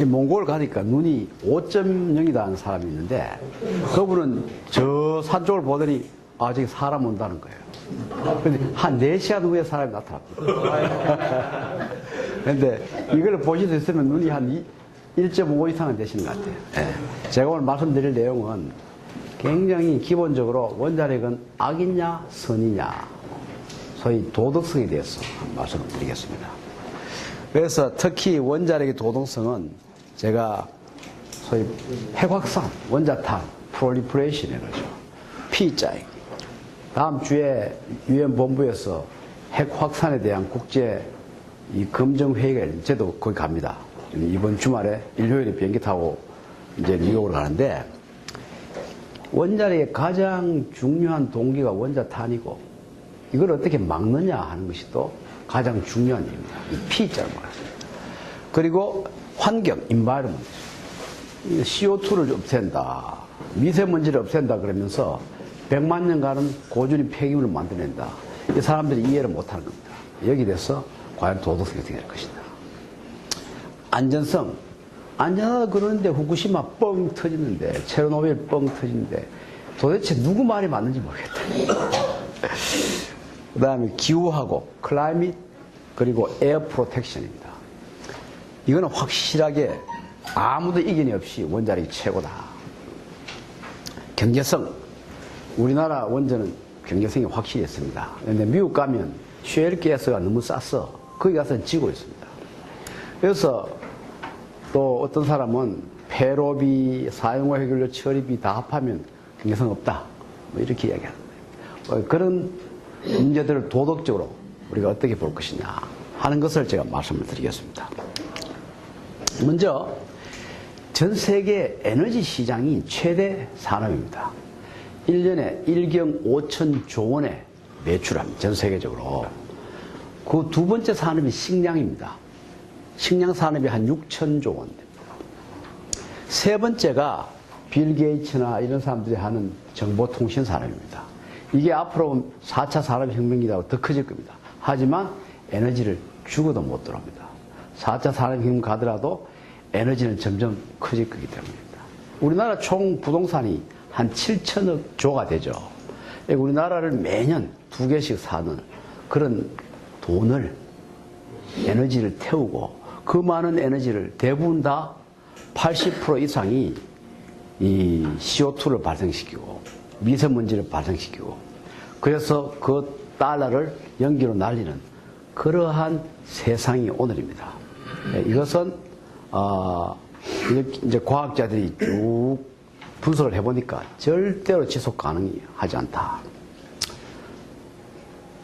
이 몽골 가니까 눈이 5.0이다 하는 사람이 있는데 그분은 저 산 쪽을 보더니 아 저기 사람 온다는 거예요. 근데 한 4시간 후에 사람이 나타납니다. 근데 이걸 보실 수 있으면 눈이 한 1.5 이상은 되시는 것 같아요. 예. 제가 오늘 말씀드릴 내용은 굉장히 기본적으로 원자력은 악이냐 선이냐 소위 도덕성에 대해서 말씀을 드리겠습니다. 그래서 특히 원자력의 도덕성은 제가 소위 핵확산, 원자탄, 프롤리퍼레이션이라고 그러죠. P자에 다음 주에 유엔 본부에서 핵확산에 대한 국제 이 검증회의가 열리는데 저도 거기 갑니다. 이번 주말에 일요일에 비행기 타고 이제 뉴욕으로 가는데 원자력의 가장 중요한 동기가 원자탄이고 이걸 어떻게 막느냐 하는 것이 또 가장 중요한 일입니다. 이 P자를 말했습니다. 그리고 환경, environment. CO2를 없앤다. 미세먼지를 없앤다 그러면서 100만 년간은 고준위 폐기물을 만들어낸다. 이 사람들이 이해를 못하는 겁니다. 여기에 대해서 과연 도덕성이 어떻게 될 것인가. 안전성. 안전하다 그러는데 후쿠시마 뻥 터지는데 체르노빌 뻥 터지는데 도대체 누구 말이 맞는지 모르겠다. 그 다음에 기후하고 클라이밋 그리고 에어 프로텍션입니다. 이거는 확실하게 아무도 이견이 없이 원자력이 최고다. 경제성. 우리나라 원전은 경제성이 확실히 있습니다. 그런데 미국 가면 쉐일가스가 너무 싸서 거기 가서 지고 있습니다. 그래서 또 어떤 사람은 폐로비, 사용료 해결료, 처리비 다 합하면 경제성 없다. 뭐 이렇게 이야기하는 거예요. 그런 문제들을 도덕적으로 우리가 어떻게 볼 것이냐 하는 것을 제가 말씀을 드리겠습니다. 먼저 전 세계 에너지 시장이 최대 산업입니다. 1년에 1경 5천조 원의 매출합니다. 전 세계적으로. 그 두 번째 산업이 식량입니다. 식량 산업이 한 6천조 원 됩니다. 세 번째가 빌 게이츠나 이런 사람들이 하는 정보통신 산업입니다. 이게 앞으로 4차 산업혁명이라고 더 커질 겁니다. 하지만 에너지를 죽어도 못 들어옵니다. 4차 산업혁명 가더라도 에너지는 점점 커질 거기 때문입니다. 우리나라 총 부동산이 한 7천억 조가 되죠. 우리나라를 매년 2개씩 사는 그런 돈을 에너지를 태우고 그 많은 에너지를 대부분 다 80% 이상이 이 CO2를 발생시키고 미세먼지를 발생시키고 그래서 그 달러를 연기로 날리는 그러한 세상이 오늘입니다. 이것은 이제 과학자들이 쭉 분석을 해보니까 절대로 지속 가능하지 않다.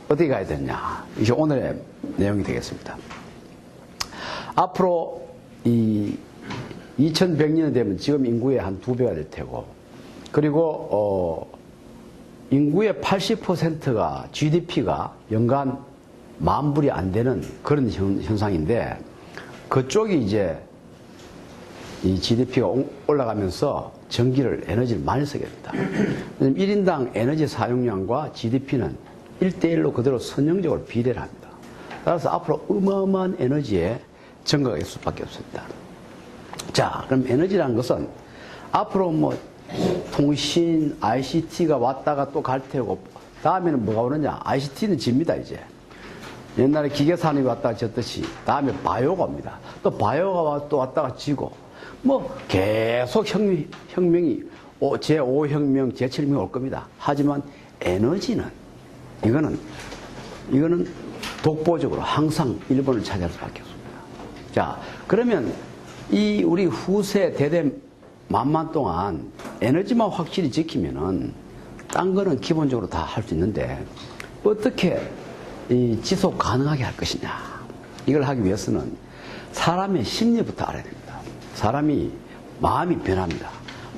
어떻게 가야 되느냐. 이게 오늘의 내용이 되겠습니다. 앞으로 이 2100년이 되면 지금 인구의 한 2배가 될 테고 그리고 인구의 80%가 GDP가 연간 10,000불이 안 되는 그런 현상인데 그쪽이 이제 이 GDP가 올라가면서 전기를, 에너지를 많이 쓰게 됩니다. 1인당 에너지 사용량과 GDP는 1대1로 그대로 선형적으로 비례를 합니다. 따라서 앞으로 어마어마한 에너지에 증가가 있을 수밖에 없습니다. 자, 그럼 에너지라는 것은 앞으로 뭐 통신, ICT가 왔다가 또 갈 테고 다음에는 뭐가 오느냐? ICT는 집니다, 이제. 옛날에 기계산업이 왔다가 졌듯이 다음에 바이오가 옵니다. 또 바이오가 또 왔다가 지고 뭐 계속 혁명이 제5혁명, 제7혁명 올 겁니다. 하지만 에너지는 이거는 독보적으로 항상 일본을 차지할 수밖에 없습니다. 자, 그러면 이 우리 후세 대대 만만 동안 에너지만 확실히 지키면은 딴 거는 기본적으로 다 할 수 있는데 어떻게 이 지속 가능하게 할 것이냐. 이걸 하기 위해서는 사람의 심리부터 알아야 됩니다. 사람이 마음이 변합니다.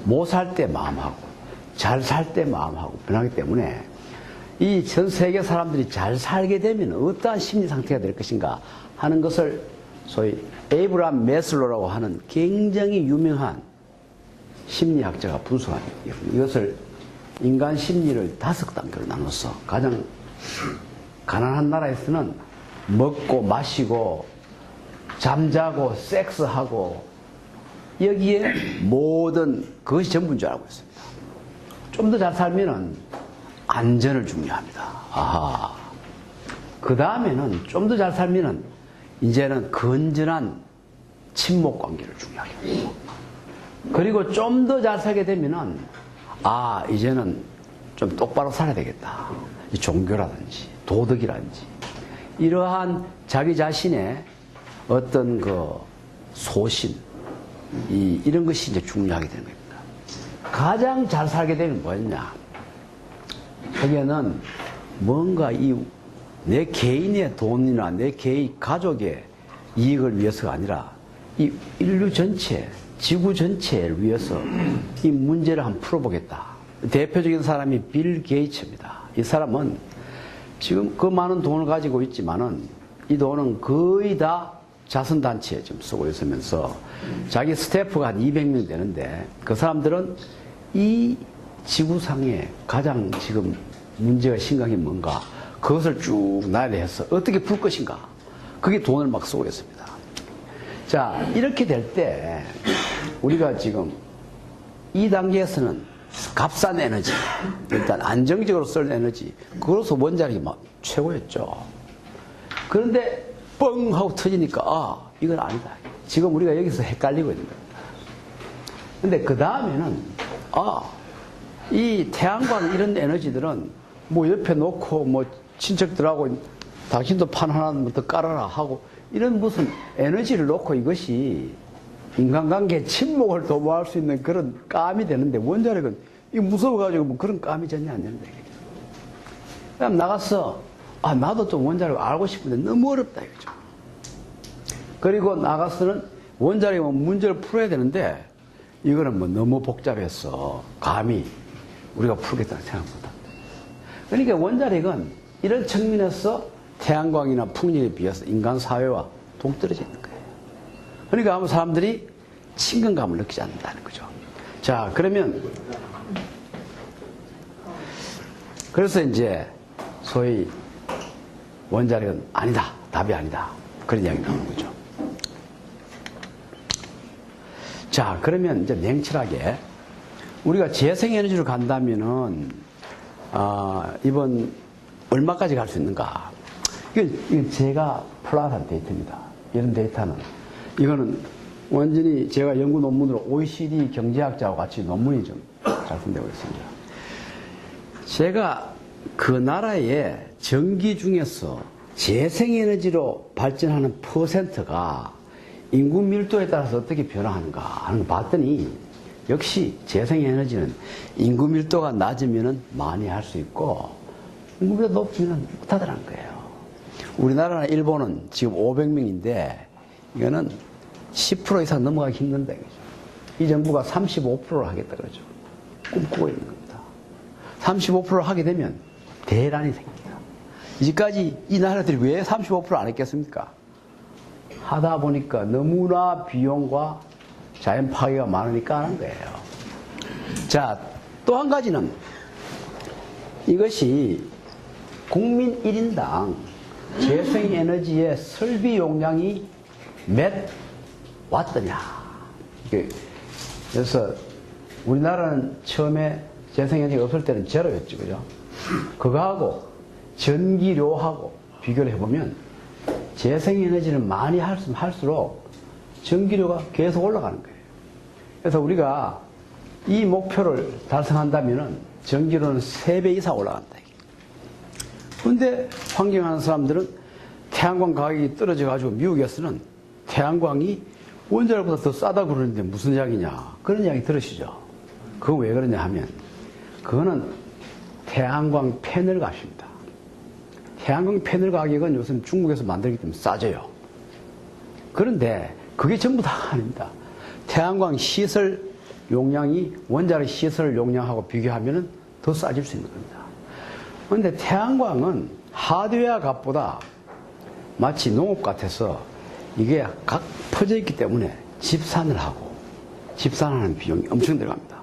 못 살 때 마음하고 잘 살 때 마음하고 변하기 때문에 이 전 세계 사람들이 잘 살게 되면 어떠한 심리 상태가 될 것인가 하는 것을 소위 에이브람 메슬로라고 하는 굉장히 유명한 심리학자가 분석한 이것을 인간 심리를 5단계로 나눠서 가장 가난한 나라에서는 먹고 마시고 잠자고 섹스하고 여기에 모든 그것이 전부인 줄 알고 있습니다. 좀 더 잘 살면은 안전을 중요합니다. 아하. 그 다음에는 좀 더 잘 살면은 이제는 건전한 친목 관계를 중요하게 합니다. 그리고 좀 더 잘 살게 되면은 이제는 좀 똑바로 살아야 되겠다. 종교라든지 도덕이라든지 이러한 자기 자신의 어떤 그 소신 이런 것이 이제 중요하게 되는 겁니다. 가장 잘 살게 되면 뭐였냐? 거기에는 뭔가 내 개인의 돈이나 내 개인 가족의 이익을 위해서가 아니라 이 인류 전체, 지구 전체를 위해서 이 문제를 한번 풀어보겠다. 대표적인 사람이 빌 게이츠입니다. 이 사람은 지금 그 많은 돈을 가지고 있지만은 이 돈은 거의 다 자선단체에 지금 쓰고 있으면서 자기 스태프가 한 200명 되는데 그 사람들은 이 지구상에 가장 지금 문제가 심각한 게 뭔가 그것을 쭉 나열해서 어떻게 풀 것인가 그게 돈을 막 쓰고 있습니다. 자, 이렇게 될 때 우리가 지금 이 단계에서는 값싼 에너지, 일단 안정적으로 쓸 에너지, 그로서 원자력이 막 최고였죠. 그런데 뻥 하고 터지니까 이건 아니다. 지금 우리가 여기서 헷갈리고 있는 겁니다. 근데 그 다음에는 이 태양광 이런 에너지들은 뭐 옆에 놓고 뭐 친척들하고 당신도 판 하나 더 깔아라 하고 이런 무슨 에너지를 놓고 이것이 인간관계 침묵을 도모할 수 있는 그런 감이 되는데 원자력은 이거 무서워가지고 뭐 그런 감이 전혀 안 되는데. 그럼 나가서 나도 좀 원자력 알고 싶은데 너무 어렵다 이거죠. 그리고 나가서는 원자력은 문제를 풀어야 되는데 이거는 뭐 너무 복잡해서 감히 우리가 풀겠다는 생각 못합니다. 그러니까 원자력은 이런 측면에서 태양광이나 풍력에 비해서 인간 사회와 동떨어져 있는 거예요. 그러니까 아무 사람들이 친근감을 느끼지 않는다는 거죠. 자, 그러면 그래서 이제 소위 원자력은 아니다, 답이 아니다 그런 이야기 나오는 거죠. 자, 그러면 이제 냉철하게 우리가 재생에너지로 간다면은 이번 얼마까지 갈 수 있는가? 이건 제가 플롯한 데이터입니다. 이런 데이터는 이거는 완전히 제가 연구 논문으로 OECD 경제학자와 같이 논문이 좀 작성되고 있습니다. 제가 그 나라의 전기 중에서 재생에너지로 발전하는 퍼센트가 인구 밀도에 따라서 어떻게 변화하는가 하는 거 봤더니 역시 재생에너지는 인구 밀도가 낮으면 많이 할 수 있고 인구 밀도가 높으면 못하더라는 거예요. 우리나라나 일본은 지금 500명인데 이거는 10% 이상 넘어가기 힘든다 이거죠. 이 정부가 35%를 하겠다 그러죠. 꿈꾸고 있는 겁니다. 35%를 하게 되면 대란이 생깁니다. 이제까지 이 나라들이 왜 35% 안 했겠습니까? 하다 보니까 너무나 비용과 자연 파괴가 많으니까 하는 거예요. 자, 또 한 가지는 이것이 국민 1인당 재생에너지의 설비 용량이 몇 왔더냐. 그래서 우리나라는 처음에 재생에너지가 없을 때는 제로였죠. 그죠? 그거하고 전기료하고 비교를 해보면 재생에너지를 많이 할수록 전기료가 계속 올라가는 거예요. 그래서 우리가 이 목표를 달성한다면 전기료는 3배 이상 올라간다. 그런데 환경하는 사람들은 태양광 가격이 떨어져가지고 미국에서는 태양광이 원자력보다 더 싸다고 그러는데 무슨 이야기냐. 그런 이야기 들으시죠? 그건 왜 그러냐 하면 그거는 태양광 패널 값입니다. 태양광 패널 가격은 요즘 중국에서 만들기 때문에 싸져요. 그런데 그게 전부 다 아닙니다. 태양광 시설 용량이 원자력 시설 용량하고 비교하면 더 싸질 수 있는 겁니다. 그런데 태양광은 하드웨어 값보다 마치 농업 같아서 이게 각 퍼져 있기 때문에 집산을 하고 집산하는 비용이 엄청 들어갑니다.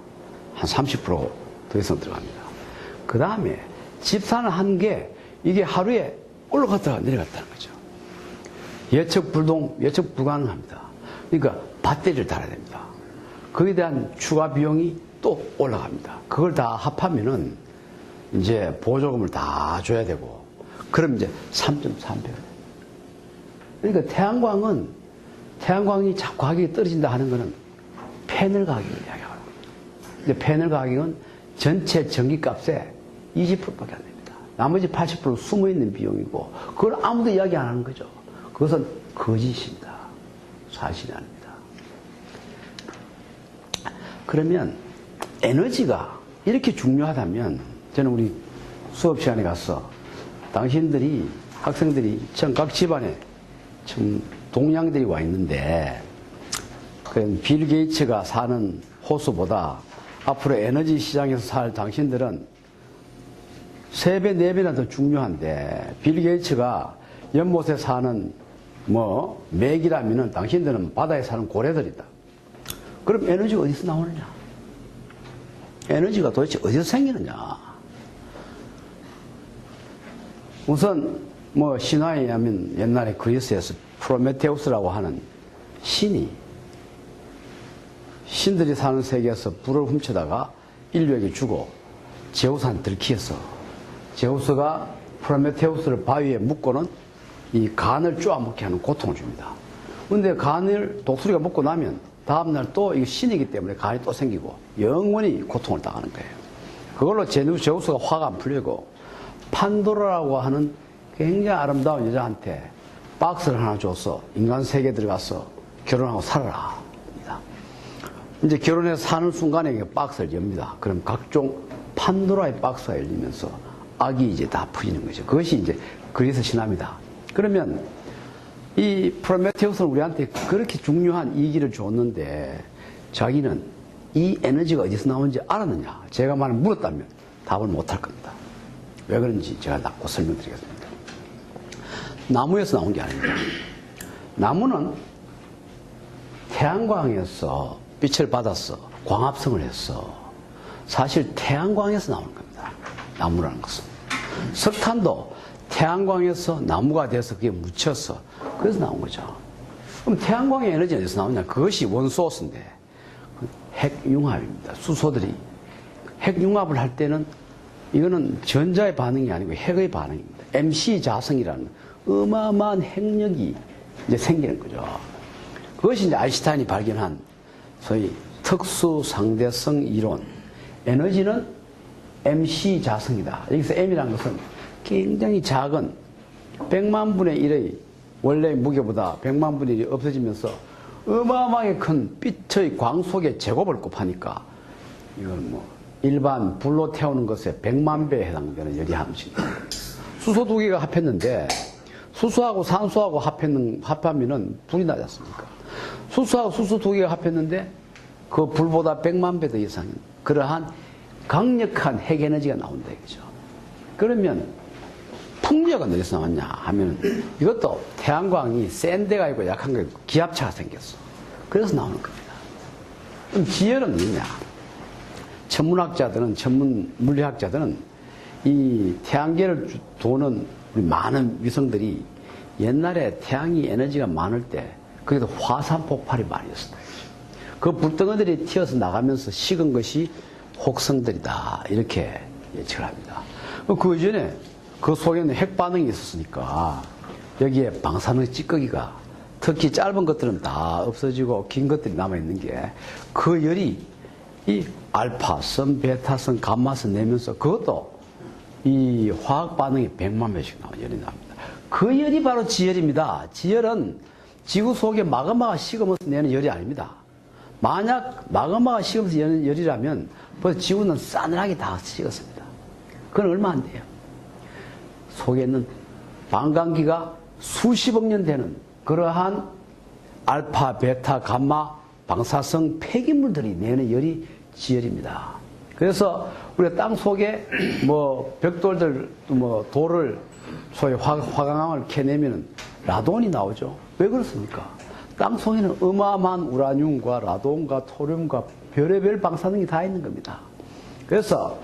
한 30% 더 이상 들어갑니다. 그 다음에 집산을 한 게 이게 하루에 올라갔다가 내려갔다는 거죠. 예측 불가능합니다. 그러니까 배터리를 달아야 됩니다. 거기에 대한 추가 비용이 또 올라갑니다. 그걸 다 합하면은 이제 보조금을 다 줘야 되고, 그럼 이제 3.3배. 그러니까 태양광이 자꾸 가격이 떨어진다 하는 거는 패널 가격을 이야기하거든요. 근데 패널 가격은 전체 전기값의 20%밖에 안 됩니다. 나머지 80%는 숨어있는 비용이고, 그걸 아무도 이야기 안 하는 거죠. 그것은 거짓입니다. 사실이 아닙니다. 그러면 에너지가 이렇게 중요하다면, 저는 우리 수업 시간에 가서 당신들이, 학생들이 각 집안에 참 동양들이 와 있는데, 빌 게이츠가 사는 호수보다 앞으로 에너지 시장에서 살 당신들은 3배, 4배나 더 중요한데, 빌 게이츠가 연못에 사는 맥이라면은 당신들은 바다에 사는 고래들이다. 그럼 에너지가 어디서 나오느냐? 에너지가 도대체 어디서 생기느냐? 우선 신화에 의하면 옛날에 그리스에서 프로메테우스라고 하는 신들이 사는 세계에서 불을 훔쳐다가 인류에게 주고 제우스한테 들키어서 제우스가 프로메테우스를 바위에 묶고는 이 간을 쪼아먹게 하는 고통을 줍니다. 그런데 간을 독수리가 먹고 나면 다음날 또 이게 신이기 때문에 간이 또 생기고 영원히 고통을 당하는 거예요. 그걸로 제우스가 화가 안 풀리고 판도라라고 하는 굉장히 아름다운 여자한테 박스를 하나 줘서 인간 세계에 들어가서 결혼하고 살아라. 이제 결혼해서 사는 순간에 박스를 엽니다. 그럼 각종 판도라의 박스가 열리면서 악이 이제 다 풀리는 거죠. 그것이 이제 그리스 신화입니다. 그러면 이 프로메테우스는 우리한테 그렇게 중요한 이기를 줬는데 자기는 이 에너지가 어디서 나오는지 알았느냐? 제가 만약 물었다면 답을 못할 겁니다. 왜 그런지 제가 곧 설명드리겠습니다. 나무에서 나온 게 아닙니다. 나무는 태양광에서 빛을 받아서 광합성을 해서 사실 태양광에서 나오는 겁니다. 나무라는 것은. 석탄도 태양광에서 나무가 돼서 그게 묻혀서 그래서 나온 거죠. 그럼 태양광의 에너지는 어디서 나오냐? 그것이 원소스인데 핵융합입니다. 수소들이 핵융합을 할 때는 이거는 전자의 반응이 아니고 핵의 반응입니다. MC 자성이라는 어마어마한 핵력이 이제 생기는 거죠. 그것이 이제 아인슈타인이 발견한 소위 특수 상대성 이론. 에너지는 MC 자성이다. 여기서 M이라는 것은 굉장히 작은 100만 분의 1의 원래 무게보다 100만 분의 1이 없어지면서 어마어마하게 큰 빛의 광 속의 제곱을 곱하니까 이건 일반 불로 태우는 것에 100만 배에 해당되는 열이 함수입니다. 수소 두 개가 합했는데 수소하고 산소하고 합하면은 불이 나지 않습니까? 수소하고 수소 두 개가 합했는데 그 불보다 100만 배 더 이상인 그러한 강력한 핵에너지가 나온다 이거죠. 그러면 풍력은 어디서 나왔냐 하면 이것도 태양광이 센 데가 있고 약한 거 있고 기압차가 생겼어. 그래서 나오는 겁니다. 그럼 지열은 뭐냐? 천문학자들은, 천문 물리학자들은 이 태양계를 도는 우리 많은 위성들이 옛날에 태양이 에너지가 많을 때 거기도 화산 폭발이 많이 있었다. 그 불덩어들이 튀어서 나가면서 식은 것이 혹성들이다. 이렇게 예측을 합니다. 그 이전에 그 속에는 핵 반응이 있었으니까 여기에 방사능 찌꺼기가 특히 짧은 것들은 다 없어지고 긴 것들이 남아있는 게 그 열이 이 알파선, 베타선, 감마선 내면서 그것도 이 화학 반응이 100만 배씩 나온 열이 납니다. 그 열이 바로 지열입니다. 지열은 지구 속에 마그마가 식으면서 내는 열이 아닙니다. 만약 마그마가 식으면서 내는 열이라면 벌써 지구는 싸늘하게 다 식었습니다. 그건 얼마 안 돼요. 속에 있는 반감기가 수십억 년 되는 그러한 알파, 베타, 감마, 방사성 폐기물들이 내는 열이 지열입니다. 그래서 우리가 땅 속에 벽돌들, 돌을 소위 화강암을 캐내면 라돈이 나오죠. 왜 그렇습니까? 땅 속에는 어마어마한 우라늄과 라돈과 토륨과 별의별 방사능이 다 있는 겁니다. 그래서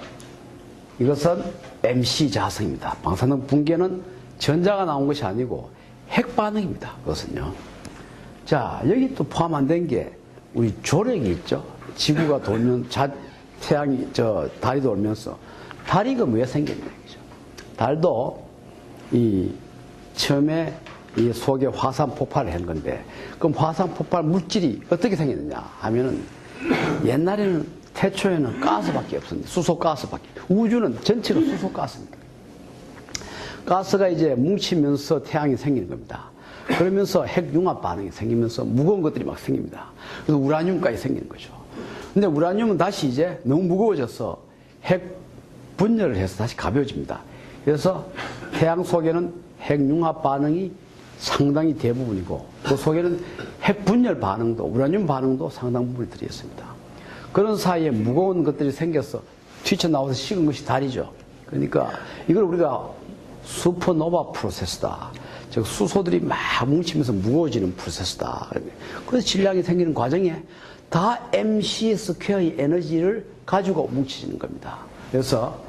이것은 MC 자성입니다. 방사능 붕괴는 전자가 나온 것이 아니고 핵 반응입니다. 그것은요. 자, 여기 또 포함 안 된 게 우리 조력이 있죠. 지구가 돌면 태양이 달이 돌면서 달이 왜 생겼냐 이죠. 달도 처음에 이 속에 화산 폭발을 한 건데, 그럼 화산 폭발 물질이 어떻게 생겼느냐 하면은 옛날에는 태초에는 가스밖에 없었는데, 수소가스밖에. 우주는 전체가 수소가스입니다. 가스가 이제 뭉치면서 태양이 생기는 겁니다. 그러면서 핵융합 반응이 생기면서 무거운 것들이 막 생깁니다. 그래서 우라늄까지 생기는 거죠. 근데 우라늄은 다시 이제 너무 무거워져서 핵 분열을 해서 다시 가벼워집니다. 그래서 태양 속에는 핵융합 반응이 상당히 대부분이고, 그 속에는 핵 분열 반응도, 우라늄 반응도 상당 부분이 들어있습니다. 그런 사이에 무거운 것들이 생겨서 튀쳐나와서 식은 것이 달이죠. 그러니까 이걸 우리가 슈퍼노바 프로세스다. 즉 수소들이 막 뭉치면서 무거워지는 프로세스다. 그래서 질량이 생기는 과정에 다 mc 스퀘어의 에너지를 가지고 뭉치는 겁니다. 그래서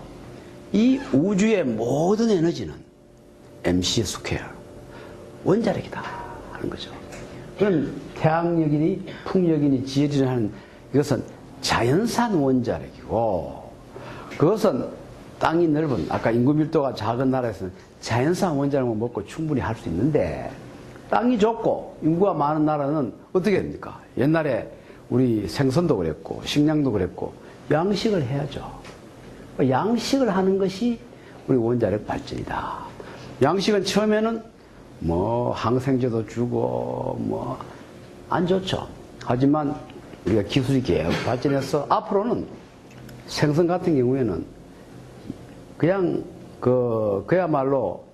이 우주의 모든 에너지는 mc 스퀘어, 원자력이다 하는 거죠. 그럼 태양력이니 풍력이니 지열이니 하는 이것은 자연산 원자력이고, 그것은 땅이 넓은, 아까 인구 밀도가 작은 나라에서는 자연산 원자력만 먹고 충분히 할 수 있는데, 땅이 좁고 인구가 많은 나라는 어떻게 됩니까? 옛날에 우리 생선도 그랬고 식량도 그랬고 양식을 해야죠. 양식을 하는 것이 우리 원자력 발전이다. 양식은 처음에는 항생제도 주고 안 좋죠. 하지만 우리가 기술이 계속 발전해서 앞으로는 생선 같은 경우에는 그냥 그야말로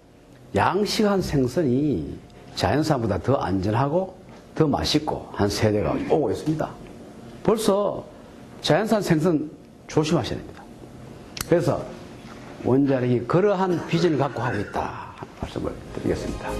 양식한 생선이 자연산보다 더 안전하고 더 맛있고 한 세대가 오고 있습니다. 벌써 자연산 생선 조심하셔야 됩니다. 그래서 원자력이 그러한 비전을 갖고 하고 있다 하는 말씀을 드리겠습니다.